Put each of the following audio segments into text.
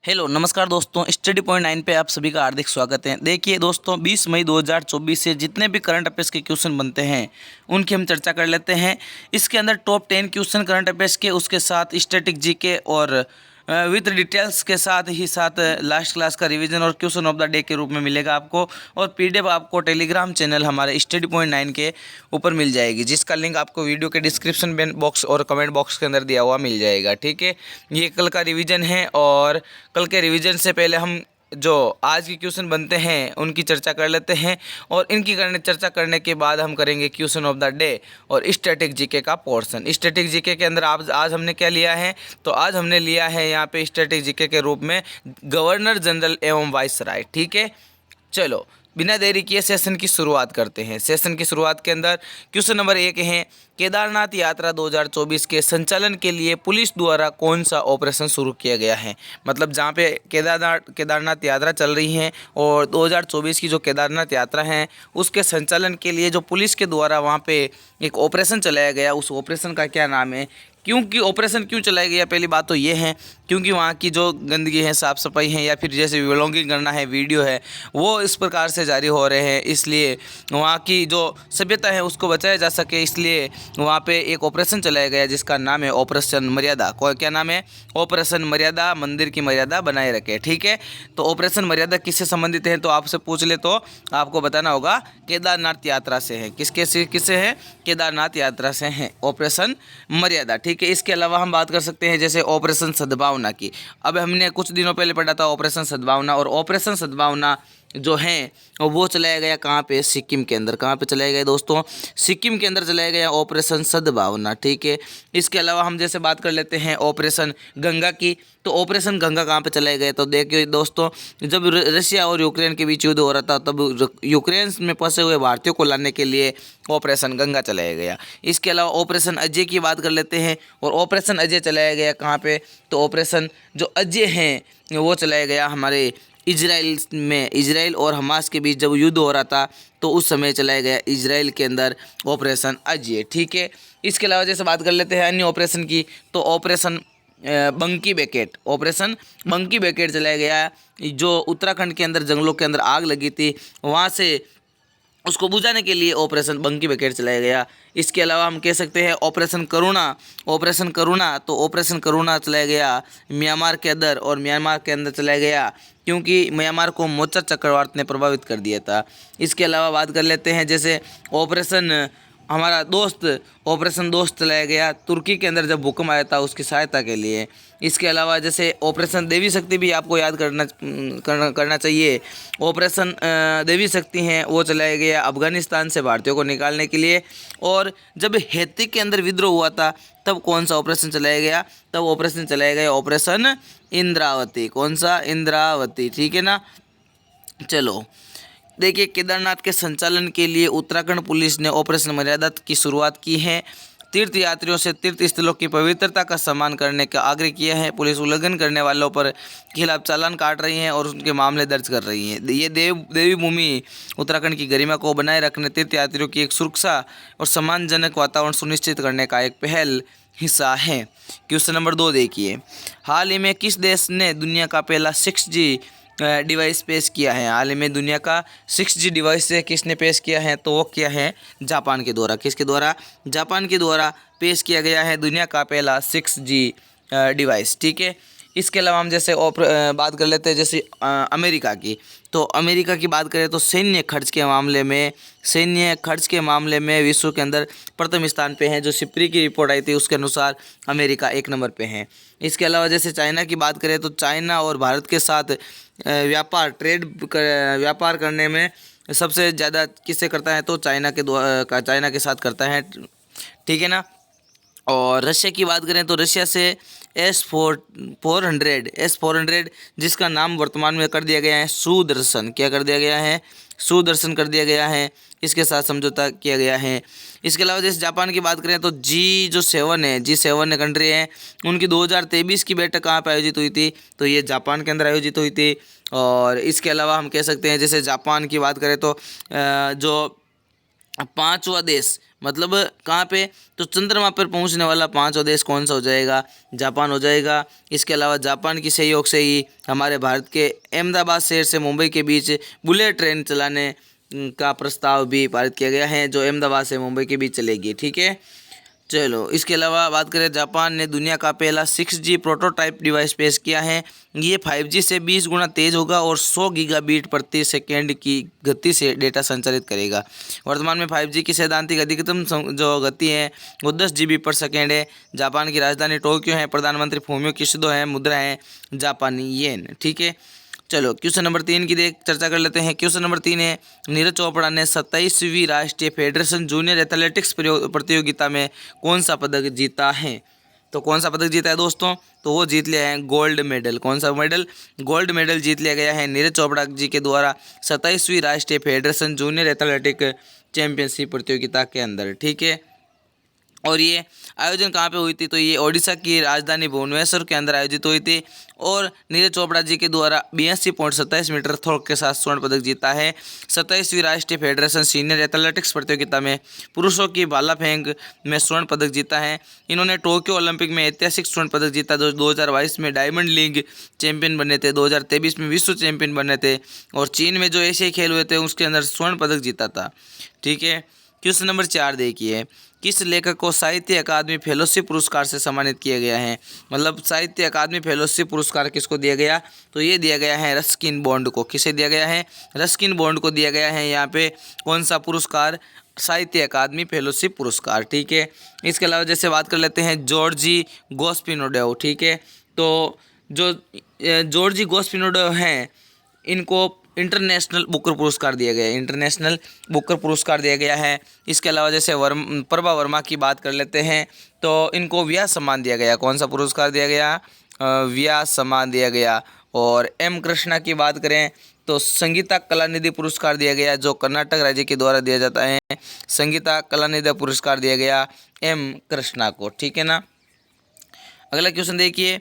Hello नमस्कार दोस्तों, study point 9 पे आप सभी का हार्दिक स्वागत है। देखिए दोस्तों, 20 मई 2024 से जितने भी करंट अफेयर्स के क्वेश्चन बनते हैं उनकी हम चर्चा कर लेते हैं। इसके अंदर टॉप 10 क्वेश्चन करंट अफेयर्स के, उसके साथ स्टैटिक जीके और विद डिटेल्स के साथ ही साथ लास्ट क्लास का रिवीजन और क्वेश्चन ऑफ द डे के रूप में मिलेगा आपको। और पीडीएफ आपको टेलीग्राम चैनल हमारे स्टडी पॉइंट 9 के ऊपर मिल जाएगी, जिसका लिंक आपको वीडियो के डिस्क्रिप्शन बॉक्स और कमेंट बॉक्स के अंदर दिया हुआ मिल जाएगा। ठीक है, ये कल का रिवीजन है और कल के रिवीजन से पहले हम जो आज के क्वेश्चन बनते हैं उनकी चर्चा कर लेते हैं। और इनकी चर्चा करने के बाद हम करेंगे क्वेश्चन ऑफ द डे और स्टैटिक जीके का पोर्शन। स्टैटिक जीके के अंदर आज हमने क्या लिया है, तो आज हमने लिया है यहाँ पे स्टैटिक जीके के रूप में गवर्नर जनरल एवं वाइसराय। ठीक है, चलो बिना देरी किए सेशन की शुरुआत करते हैं। सेशन की शुरुआत के अंदर क्वेश्चन नंबर 1 है, केदारनाथ यात्रा 2024 के संचालन के लिए पुलिस द्वारा कौन सा ऑपरेशन शुरू किया गया है। मतलब जहाँ पे केदारनाथ यात्रा चल रही है और 2024 की जो केदारनाथ यात्रा है उसके संचालन के लिए जो पुलिस के द्वारा वहाँ पे एक ऑपरेशन चलाया गया, उस ऑपरेशन का क्या नाम है। क्योंकि ऑपरेशन क्यों चलाया गया, पहली बात तो ये है क्योंकि वहाँ की जो गंदगी है, साफ़ सफाई है, या फिर जैसे व्लॉगिंग करना है, वीडियो है, वो इस प्रकार से जारी हो रहे हैं। इसलिए वहाँ की जो सभ्यता है उसको बचाया जा सके, इसलिए वहाँ पे एक ऑपरेशन चलाया गया जिसका नाम है ऑपरेशन मर्यादा। क्या नाम है? ऑपरेशन मर्यादा, मंदिर की मर्यादा बनाए रखे। ठीक है, तो ऑपरेशन मर्यादा किससे संबंधित है, तो आपसे पूछ ले तो आपको बताना होगा केदारनाथ यात्रा से है। किससे है? केदारनाथ यात्रा से है ऑपरेशन मर्यादा। ठीक है, इसके अलावा हम बात कर सकते हैं जैसे ऑपरेशन सद्भावना की। अब हमने कुछ दिनों पहले पढ़ा था ऑपरेशन सद्भावना, और ऑपरेशन सद्भावना जो है वो चलाया गया कहाँ पे? सिक्किम के अंदर। कहाँ पे चलाया गया दोस्तों? सिक्किम के अंदर चलाया गया ऑपरेशन सद्भावना। ठीक है, इसके अलावा हम जैसे बात कर लेते हैं ऑपरेशन गंगा की, तो ऑपरेशन गंगा कहाँ पे चलाए गए? तो देखिए दोस्तों, जब रशिया और यूक्रेन के बीच युद्ध हो रहा था तब यूक्रेन में फंसे हुए भारतीयों को लाने के लिए ऑपरेशन गंगा चलाया गया। इसके अलावा ऑपरेशन अजय की बात कर लेते हैं, और ऑपरेशन अजय चलाया गया कहाँ पे? तो ऑपरेशन जो अजय हैं वो चलाया गया हमारे इजराइल में। इजराइल और हमास के बीच जब युद्ध हो रहा था तो उस समय चलाया गया इजराइल के अंदर ऑपरेशन अजय। ठीक है, इसके अलावा जैसे बात कर लेते हैं अन्य ऑपरेशन की, तो ऑपरेशन बंकी बैकेट। ऑपरेशन बंकी बैकेट चलाया गया, जो उत्तराखंड के अंदर जंगलों के अंदर आग लगी थी, वहाँ से उसको बुझाने के लिए ऑपरेशन बंकी बैकेट चलाया गया। इसके अलावा हम कह सकते हैं ऑपरेशन करुणा। ऑपरेशन करुणा, तो ऑपरेशन करुणा चलाया गया म्यांमार के अंदर, और म्यांमार के अंदर चलाया गया क्योंकि म्यांमार को मोचा चक्रवात ने प्रभावित कर दिया था। इसके अलावा बात कर लेते हैं जैसे ऑपरेशन हमारा दोस्त, ऑपरेशन दोस्त चलाया गया तुर्की के अंदर जब भूकंप आया था उसकी सहायता के लिए। इसके अलावा जैसे ऑपरेशन देवी शक्ति भी आपको याद करना चाहिए। ऑपरेशन देवी शक्ति हैं वो चलाया गया अफगानिस्तान से भारतीयों को निकालने के लिए। और जब हैती के अंदर विद्रोह हुआ था तब कौन सा ऑपरेशन चलाया गया? तब ऑपरेशन चलाया गया ऑपरेशन इंद्रावती। कौन सा? इंद्रावती। ठीक है ना। चलो देखिए, केदारनाथ के संचालन के लिए उत्तराखंड पुलिस ने ऑपरेशन मर्यादा की शुरुआत की है। तीर्थ यात्रियों से तीर्थ स्थलों की पवित्रता का सम्मान करने का आग्रह किया है। पुलिस उल्लंघन करने वालों पर खिलाफ चालान काट रही है और उनके मामले दर्ज कर रही है। ये देवी भूमि उत्तराखंड की गरिमा को बनाए रखने, तीर्थ यात्रियों की एक सुरक्षा और सम्मानजनक वातावरण सुनिश्चित करने का एक पहल हिस्सा है। क्वेश्चन नंबर 2 देखिए, हाल ही में किस देश ने दुनिया का पहला 6G डिवाइस पेश किया है? हाल ही में दुनिया का 6G डिवाइस किसने पेश किया है? तो वो किया है जापान के द्वारा। किसके द्वारा? जापान के द्वारा पेश किया गया है दुनिया का पहला 6G डिवाइस। ठीक है, इसके अलावा हम जैसे बात कर लेते हैं जैसे अमेरिका की। तो अमेरिका की बात करें तो सैन्य खर्च के मामले में विश्व के अंदर प्रथम स्थान पे हैं। जो सिप्री की रिपोर्ट आई थी उसके अनुसार अमेरिका 1 नंबर पे है। इसके अलावा जैसे चाइना की बात करें तो चाइना और भारत के साथ व्यापार करने में सबसे ज़्यादा किससे करता है? तो चाइना के साथ करता है। ठीक है ना। और रशिया की बात करें तो रशिया से S-400 जिसका नाम वर्तमान में कर दिया गया है सुदर्शन। क्या कर दिया गया है? सुदर्शन कर दिया गया है। इसके साथ समझौता किया गया है। इसके अलावा जैसे जापान की बात करें तो G7 कंट्री है, उनकी 2023 की बैठक कहाँ पर आयोजित हुई थी? तो ये जापान के अंदर आयोजित हुई थी। और इसके अलावा हम कह सकते हैं जैसे जापान की बात करें तो जो पांचवा देश मतलब कहाँ पे, तो चंद्रमा पर पहुंचने वाला पांचवा देश कौन सा हो जाएगा, जापान हो जाएगा। इसके अलावा जापान की सहयोग से ही हमारे भारत के अहमदाबाद शहर से मुंबई के बीच बुलेट ट्रेन चलाने का प्रस्ताव भी पारित किया गया है, जो अहमदाबाद से मुंबई के बीच चलेगी। ठीक है, चलो इसके अलावा बात करें, जापान ने दुनिया का पहला 6G प्रोटोटाइप डिवाइस पेश किया है। ये 5G से 20 गुना तेज होगा और 100 गीगाबीट प्रति सेकेंड की गति से डेटा संचालित करेगा। वर्तमान में 5G की सैद्धांतिक अधिकतम जो गति है वो 10 GB पर सेकेंड है। जापान की राजधानी टोक्यो है। प्रधानमंत्री फूमियो किशिडो है। मुद्रा है जापानी येन। ठीक है, चलो क्वेश्चन नंबर 3 की चर्चा कर लेते हैं। क्वेश्चन नंबर 3 है, नीरज चोपड़ा ने 27वीं राष्ट्रीय फेडरेशन जूनियर एथलेटिक्स प्रतियोगिता में कौन सा पदक जीता है। तो कौन सा पदक जीता है दोस्तों, तो वो जीत लिया है गोल्ड मेडल। कौन सा मेडल, गोल्ड मेडल जीत लिया गया है नीरज चोपड़ा जी के द्वारा 27वीं राष्ट्रीय फेडरेशन जूनियर एथलेटिक चैंपियनशिप प्रतियोगिता के अंदर। ठीक है, और ये आयोजन कहाँ पे हुई थी, तो ये ओडिशा की राजधानी भुवनेश्वर के अंदर आयोजित हुई थी। और नीरज चोपड़ा जी के द्वारा 82.27 मीटर थ्रो के साथ स्वर्ण पदक जीता है। 27वीं राष्ट्रीय फेडरेशन सीनियर एथलेटिक्स प्रतियोगिता में पुरुषों की भाला फेंक में स्वर्ण पदक जीता है। इन्होंने टोक्यो ओलंपिक में ऐतिहासिक स्वर्ण पदक जीता, जो 2022 में डायमंड लीग चैंपियन बने थे, 2023 में विश्व चैंपियन बने थे, और चीन में जो एशियाई खेल हुए थे उसके अंदर स्वर्ण पदक जीता था। ठीक है, क्वेश्चन नंबर 4 देखिए, किस लेखक को साहित्य अकादमी फेलोशिप पुरस्कार से सम्मानित किया गया है। मतलब साहित्य अकादमी फेलोशिप पुरस्कार किसको दिया गया, तो ये दिया गया है रस्किन बॉन्ड को। किसे दिया गया है, रस्किन बॉन्ड को दिया गया है यहाँ पे कौन सा पुरस्कार, साहित्य अकादमी फेलोशिप पुरस्कार। ठीक है, इसके अलावा जैसे बात कर लेते हैं जॉर्जी गोस्पिनोडेव। ठीक है, तो जो जॉर्जी गोस्पिनोडेव हैं इनको इंटरनेशनल बुकर पुरस्कार दिया गया है। इंटरनेशनल बुकर पुरस्कार दिया गया है। इसके अलावा जैसे प्रभा वर्मा की बात कर लेते हैं, तो इनको व्यास सम्मान दिया गया। कौन सा पुरस्कार दिया गया, व्यास सम्मान दिया गया। और एम कृष्णा की बात करें तो संगीता कलानिधि पुरस्कार दिया गया, जो कर्नाटक राज्य के द्वारा दिया जाता है। संगीता कलानिधि पुरस्कार दिया गया एम कृष्णा को। ठीक है ना, अगला क्वेश्चन देखिए,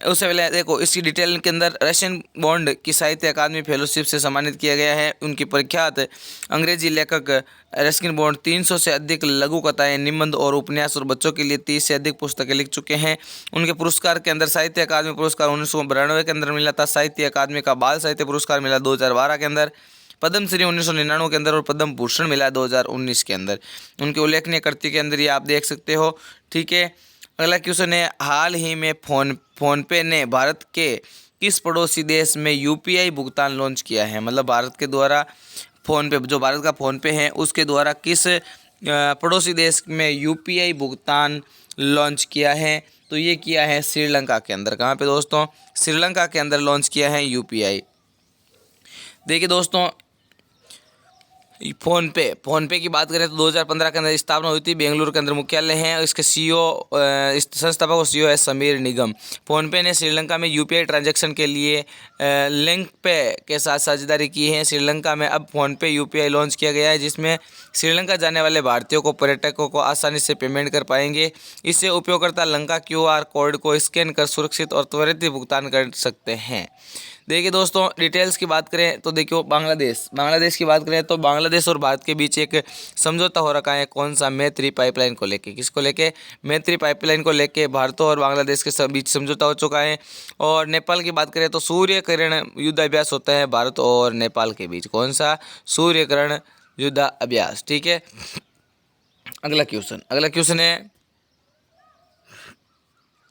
उससे पहले देखो इसकी डिटेल के अंदर रशियन बॉन्ड की साहित्य अकादमी फेलोशिप से सम्मानित किया गया है। उनकी प्रख्यात अंग्रेजी लेखक रस्किन बॉन्ड 300 से अधिक लघु कथाएं, निबंध और उपन्यास और बच्चों के लिए 30 से अधिक पुस्तकें लिख चुके हैं। उनके पुरस्कार के अंदर साहित्य अकादमी पुरस्कार 1992 के अंदर मिला था। साहित्य अकादमी का बाल साहित्य पुरस्कार मिला 2012 के अंदर। पद्मश्री 1999 के अंदर और पद्म भूषण मिला 2019 के अंदर। उनके उल्लेखनीय कृति के अंदर ये आप देख सकते हो। ठीक है, अगला क्वेश्चन है, हाल ही में फोनपे ने भारत के किस पड़ोसी देश में यूपीआई भुगतान लॉन्च किया है। मतलब भारत के द्वारा फ़ोनपे, जो भारत का फ़ोनपे है उसके द्वारा किस पड़ोसी देश में यूपीआई भुगतान लॉन्च किया है, तो ये किया है श्रीलंका के अंदर। कहाँ पे दोस्तों, श्रीलंका के अंदर लॉन्च किया है यूपीआई। देखिए दोस्तों, फ़ोनपे की बात करें तो 2015 के अंदर स्थापना हुई थी। बेंगलुरु के अंदर मुख्यालय है। इसके इस संस्थापक और सीईओ है समीर निगम। फ़ोनपे ने श्रीलंका में यूपीआई ट्रांजैक्शन के लिए लिंक पे के साथ साझेदारी की है। श्रीलंका में अब फ़ोनपे यूपीआई लॉन्च किया गया है, जिसमें श्रीलंका जाने वाले भारतीयों को, पर्यटकों को आसानी से पेमेंट कर पाएंगे। इससे उपयोगकर्ता लंका QR कोड को स्कैन कर सुरक्षित और त्वरित भुगतान कर सकते हैं। देखिए दोस्तों, डिटेल्स की बात करें तो देखियो बांग्लादेश की बात करें तो बांग्लादेश और भारत के बीच एक समझौता हो रखा है। कौन सा, मैत्री पाइपलाइन को लेके। किसको लेके, मैत्री पाइपलाइन को लेके भारत और बांग्लादेश के बीच समझौता हो चुका है। और नेपाल की बात करें तो सूर्यकिरण युद्ध अभ्यास होता है भारत और नेपाल के बीच। कौन सा, सूर्यकिरण युद्ध अभ्यास। ठीक है, अगला क्वेश्चन है,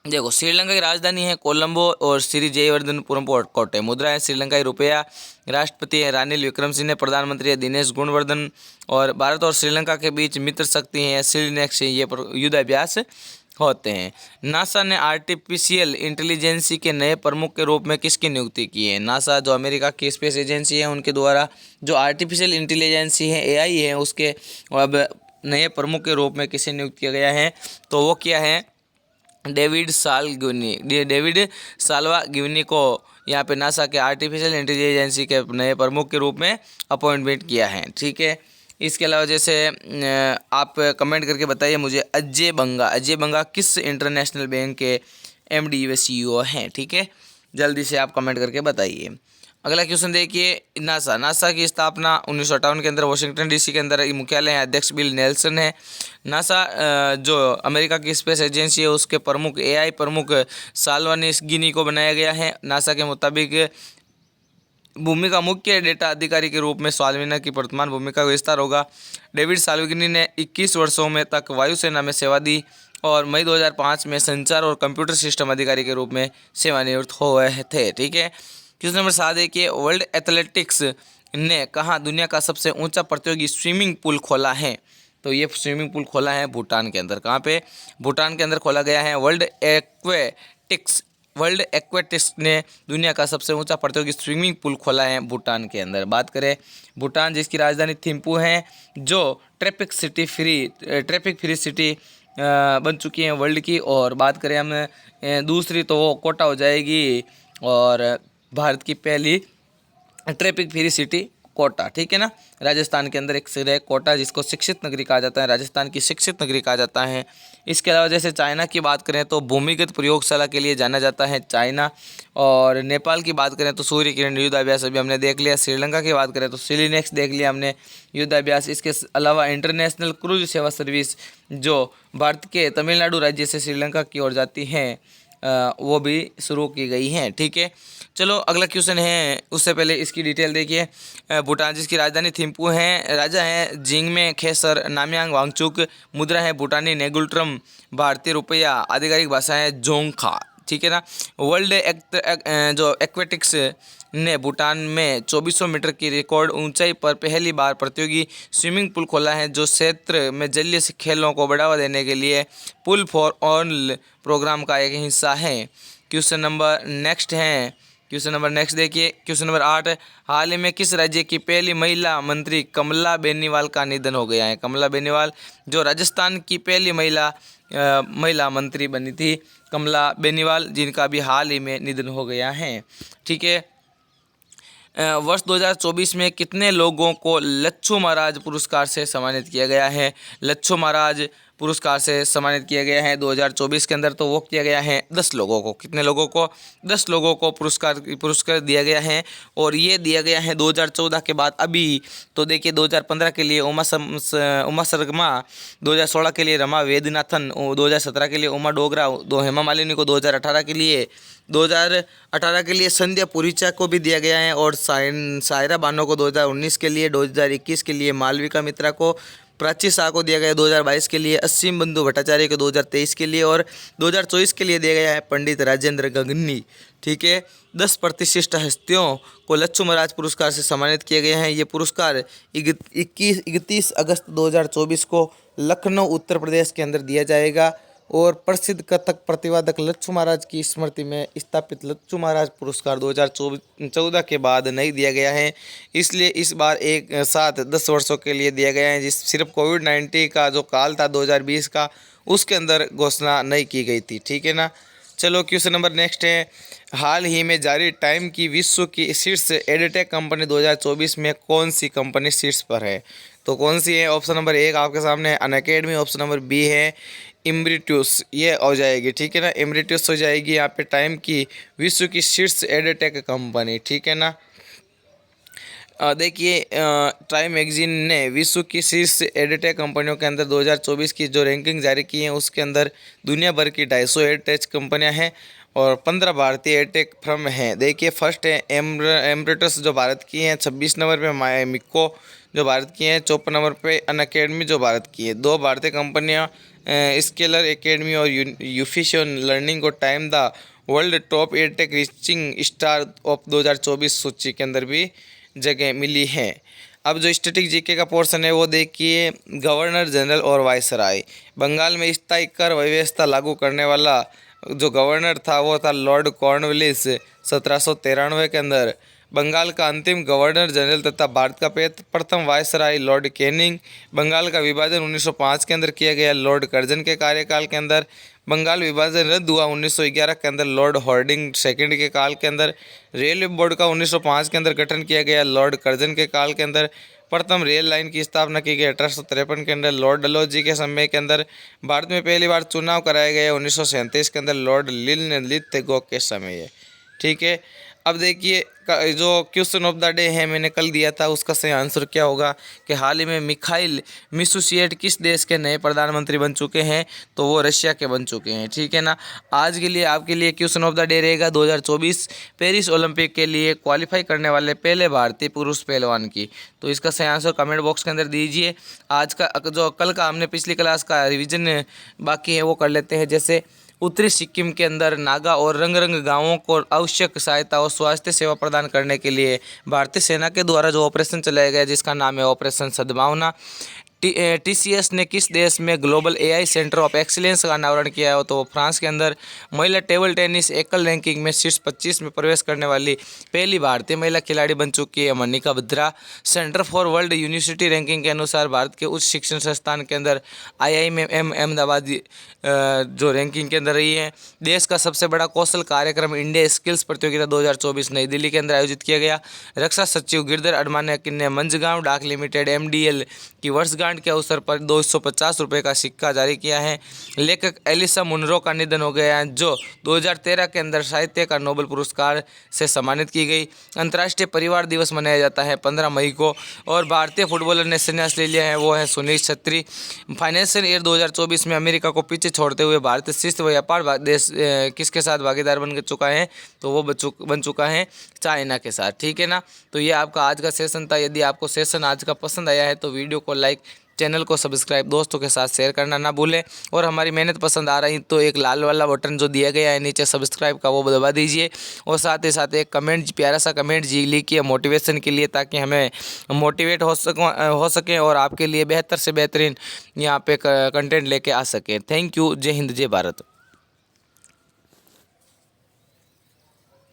देखो श्रीलंका की राजधानी है कोलंबो और श्री जयवर्धनपुरम कोट है। मुद्रा है श्रीलंकाई रुपया। राष्ट्रपति है रानिल विक्रमसिंहे ने। प्रधानमंत्री है दिनेश गुणवर्धन। और भारत और श्रीलंका के बीच मित्र शक्ति है श्रीनेक्स से ये युद्ध अभ्यास होते हैं। नासा ने आर्टिफिशियल इंटेलिजेंसी के नए प्रमुख के रूप में किसकी नियुक्ति की है। नासा जो अमेरिका की स्पेस एजेंसी है उनके द्वारा जो आर्टिफिशियल इंटेलिजेंसी है, AI है, उसके अब नए प्रमुख के रूप में किसे नियुक्त किया गया है, तो वो क्या है, डेविड साल्वा गिवनी को यहाँ पे नासा के आर्टिफिशियल इंटेलिजेंसी के नए प्रमुख के रूप में अपॉइंटमेंट किया है। ठीक है, इसके अलावा जैसे आप कमेंट करके बताइए मुझे, अजय बंगा किस इंटरनेशनल बैंक के MD व CEO हैं। ठीक है, जल्दी से आप कमेंट करके बताइए। अगला क्वेश्चन देखिए, नासा की स्थापना 1958 के अंदर वाशिंगटन डीसी के अंदर मुख्यालय है, अध्यक्ष बिल नेल्सन है। नासा जो अमेरिका की स्पेस एजेंसी है उसके प्रमुख एआई प्रमुख साल्वानिस गिनी को बनाया गया है। नासा के मुताबिक भूमि का मुख्य डेटा अधिकारी के रूप में साल्विना की वर्तमान भूमिका का विस्तार होगा। डेविड साल्विनी ने 21 वर्षों में तक वायुसेना में सेवा दी और मई 2005 में संचार और कंप्यूटर सिस्टम अधिकारी के रूप में सेवानिवृत्त हुए थे। ठीक है, क्वेश्चन नंबर 7 देखिए, वर्ल्ड एथलेटिक्स ने कहाँ दुनिया का सबसे ऊंचा प्रतियोगी स्विमिंग पूल खोला है? तो ये स्विमिंग पूल खोला है भूटान के अंदर। कहाँ पे? भूटान के अंदर खोला गया है। वर्ल्ड एक्वेटिक्स ने दुनिया का सबसे ऊंचा प्रतियोगी स्विमिंग पूल खोला है भूटान के अंदर। बात करें भूटान जिसकी राजधानी थिम्पू है, जो ट्रैफिक फ्री सिटी बन चुकी है वर्ल्ड की। और बात करें हम दूसरी तो वो कोटा हो जाएगी, और भारत की पहली ट्रैफिक फ्री सिटी कोटा। ठीक है ना, राजस्थान के अंदर एक शहर है कोटा जिसको शिक्षित नगरी कहा जाता है, राजस्थान की शिक्षित नगरी कहा जाता है। इसके अलावा जैसे चाइना की बात करें तो भूमिगत प्रयोगशाला के लिए जाना जाता है चाइना। और नेपाल की बात करें तो सूर्य किरण युद्धाभ्यास अभी हमने देख लिया। श्रीलंका की बात करें तो सिलिनेक्स देख लिया हमने युद्धाभ्यास। इसके अलावा इंटरनेशनल क्रूज सेवा सर्विस जो भारत के तमिलनाडु राज्य से श्रीलंका की ओर जाती हैं वो भी शुरू की गई हैं। ठीक है, चलो अगला क्वेश्चन है, उससे पहले इसकी डिटेल देखिए। भूटान जिसकी राजधानी थिम्पू है, राजा हैं जिंगमे खेसर नामयांग वांगचुक, मुद्रा है भूटानी नेगुल्ट्रम, भारतीय रुपया, आधिकारिक भाषा है जोंगखा। ठीक है ना, वर्ल्ड जो एक्वेटिक्स ने भूटान में 2400 मीटर की रिकॉर्ड ऊंचाई पर पहली बार प्रतियोगी स्विमिंग पूल खोला है, जो क्षेत्र में जलीय खेलों को बढ़ावा देने के लिए पुल फॉर ऑल प्रोग्राम का एक हिस्सा है। क्वेश्चन नंबर नेक्स्ट देखिए, क्वेश्चन नंबर 8, हाल ही में किस राज्य की पहली महिला मंत्री कमला बेनीवाल का निधन हो गया है? कमला बेनीवाल जो राजस्थान की पहली महिला मंत्री बनी थी, कमला बेनीवाल, जिनका भी हाल ही में निधन हो गया है। ठीक है, वर्ष 2024 में कितने लोगों को लच्छू महाराज पुरस्कार से सम्मानित किया गया है? लच्छू महाराज पुरस्कार से सम्मानित किया गया है 2024 के अंदर, तो वो किया गया है 10 लोगों को। कितने लोगों को? 10 लोगों को पुरस्कार दिया गया है। और ये दिया गया है 2014 के बाद। अभी तो देखिए 2015 के लिए उमा शर्मा, 2016 के लिए रमा वेदनाथन, 2017 के लिए उमा डोगरा, हेमा मालिनी को 2018 के लिए संध्या पुरीचा को भी दिया गया है। और सायरा बानो को 2019 के लिए, 2021 के लिए मालविका मित्रा को, प्राची शाह को दिया गया 2022 के लिए, असीम बंधु भट्टाचार्य को 2023 के लिए, और 2024 के लिए दिया गया है पंडित राजेंद्र गगनी। ठीक है, 10 प्रतिष्ठित हस्तियों को लच्छू महाराज पुरस्कार से सम्मानित किए गए हैं। ये पुरस्कार 31 अगस्त 2024 को लखनऊ उत्तर प्रदेश के अंदर दिया जाएगा। और प्रसिद्ध कथक प्रतिवादक लच्छू महाराज की स्मृति में स्थापित लच्छू महाराज पुरस्कार 2014 के बाद नहीं दिया गया है, इसलिए इस बार एक साथ 10 वर्षों के लिए दिया गया है। जिस सिर्फ कोविड-19 का जो काल था 2020 का, उसके अंदर घोषणा नहीं की गई थी। ठीक है ना, चलो क्वेश्चन नंबर नेक्स्ट है, हाल ही में जारी टाइम की विश्व की शीर्ष एडटेक कंपनी 2024 में कौन सी कंपनी शीर्ष पर है? तो कौन सी है? ऑप्शन नंबर 1 आपके सामने है अनअकैडमी, ऑप्शन नंबर बी है इम्ब्रिट्यूस, ये हो जाएगी। ठीक है ना, इम्ब्रिट्यूस हो जाएगी यहाँ पे टाइम की विश्व की शीर्ष एडटेक कंपनी। ठीक है ना, देखिए टाइम मैगजीन ने विश्व की शीर्ष एडटेक कंपनियों के अंदर 2024 की जो रैंकिंग जारी की है, उसके अंदर दुनिया भर की 250 एडटेक कंपनियां हैं और 15 भारतीय एडटेक फर्म हैं। देखिए फर्स्ट है एम्ब्रिटस जो भारत की हैं, 26 नंबर पे माइमिको जो भारत की हैं, 54 नंबर पे अनअकैडमी जो भारत की है। 2 भारतीय कंपनियां स्केलर एकेडमी और यूफिशियन लर्निंग को time the world top edtech reaching star of 2024 सूची के अंदर भी जगह मिली है। अब जो स्टैटिक जीके का पोर्शन है वो देखिए, गवर्नर जनरल और वायसराय। बंगाल में स्थायी कर व्यवस्था लागू करने वाला जो गवर्नर था वो था लॉर्ड कॉर्नवालिस 1793 के अंदर। बंगाल का अंतिम गवर्नर जनरल तथा भारत का प्रथम वायसराय लॉर्ड कैनिंग। बंगाल का विभाजन 1905 के अंदर किया गया लॉर्ड कर्जन के कार्यकाल के अंदर। बंगाल विभाजन रद्द हुआ 1911 के अंदर लॉर्ड हार्डिंग सेकंड के काल के अंदर। रेलवे बोर्ड का 1905 के अंदर गठन किया गया लॉर्ड कर्जन के काल के अंदर। प्रथम रेल लाइन की स्थापना की गई 1853 के अंदर लॉर्ड डलहौजी के समय के अंदर। भारत में पहली बार चुनाव कराए गए 1937 के अंदर लॉर्ड लिनलिथगो के समय है। ठीक है। अब देखिए जो क्वेश्चन ऑफ द डे है मैंने कल दिया था, उसका सही आंसर क्या होगा कि हाल ही में मिखाइल मिशुशिएट किस देश के नए प्रधानमंत्री बन चुके हैं, तो वो रशिया के बन चुके हैं। ठीक है ना। आज के लिए आपके लिए क्वेश्चन ऑफ द डे रहेगा 2024 पेरिस ओलंपिक के लिए क्वालिफाई करने वाले पहले भारतीय पुरुष पहलवान की। तो इसका सही आंसर कमेंट बॉक्स के अंदर दीजिए। आज का जो कल का हमने पिछली क्लास का रिविजन बाकी है वो कर लेते हैं। जैसे उत्तरी सिक्किम के अंदर नागा और रंग गांवों को आवश्यक सहायता और स्वास्थ्य सेवा प्रदान करने के लिए भारतीय सेना के द्वारा जो ऑपरेशन चलाया गया जिसका नाम है ऑपरेशन सद्भावना। TCS ने किस देश में global AI centre of excellence का अनावरण किया है, तो वो फ्रांस के अंदर। महिला टेबल टेनिस एकल रैंकिंग में शीर्ष 25 में प्रवेश करने वाली पहली भारतीय महिला खिलाड़ी बन चुकी है Manika Batra. Centre for world university ranking के अनुसार भारत के उच्च शिक्षण संस्थान के अंदर IIM अहमदाबाद जो रैंकिंग के अंदर रही है। देश का सबसे बड़ा कौशल कार्यक्रम इंडिया स्किल्स प्रतियोगिता 2024 नई दिल्ली के अंदर आयोजित किया गया। रक्षा सचिव गिरधर अडमान्या ने मंझगांव डाक लिमिटेड MDL की वर्षगांठ के अवसर पर 250 रुपये का सिक्का जारी किया है। लेखक एलिसा मुनरो का निधन हो गया है, जो 2013 के अंदर साहित्य का नोबेल पुरस्कार से सम्मानित की गई। अंतर्राष्ट्रीय परिवार दिवस मनाया जाता है 15 मई को। और भारतीय फुटबॉलर ने संन्यास ले लिया है, वो है सुनील छेत्री। फाइनेंशियल ईयर 2024 में अमेरिका को पीछे छोड़ते हुए भारत शीर्ष व्यापार देश किसके साथ भागीदार बन चुका है, तो वो बन चुका है चाइना के साथ। ठीक है ना। तो ये आपका आज का सेशन था। यदि आपको सेशन आज का पसंद आया है तो वीडियो को लाइक, चैनल को सब्सक्राइब, दोस्तों के साथ शेयर करना ना भूलें। और हमारी मेहनत पसंद आ रही तो एक लाल वाला बटन जो दिया गया है नीचे सब्सक्राइब का, वो दबा दीजिए। और साथ ही साथ एक कमेंट, प्यारा सा कमेंट जी लिखिए मोटिवेशन के लिए, ताकि हमें मोटिवेट हो सकें और आपके लिए बेहतर से बेहतरीन यहाँ पे कंटेंट लेके आ सकें। Thank you. जय हिंद, जय भारत।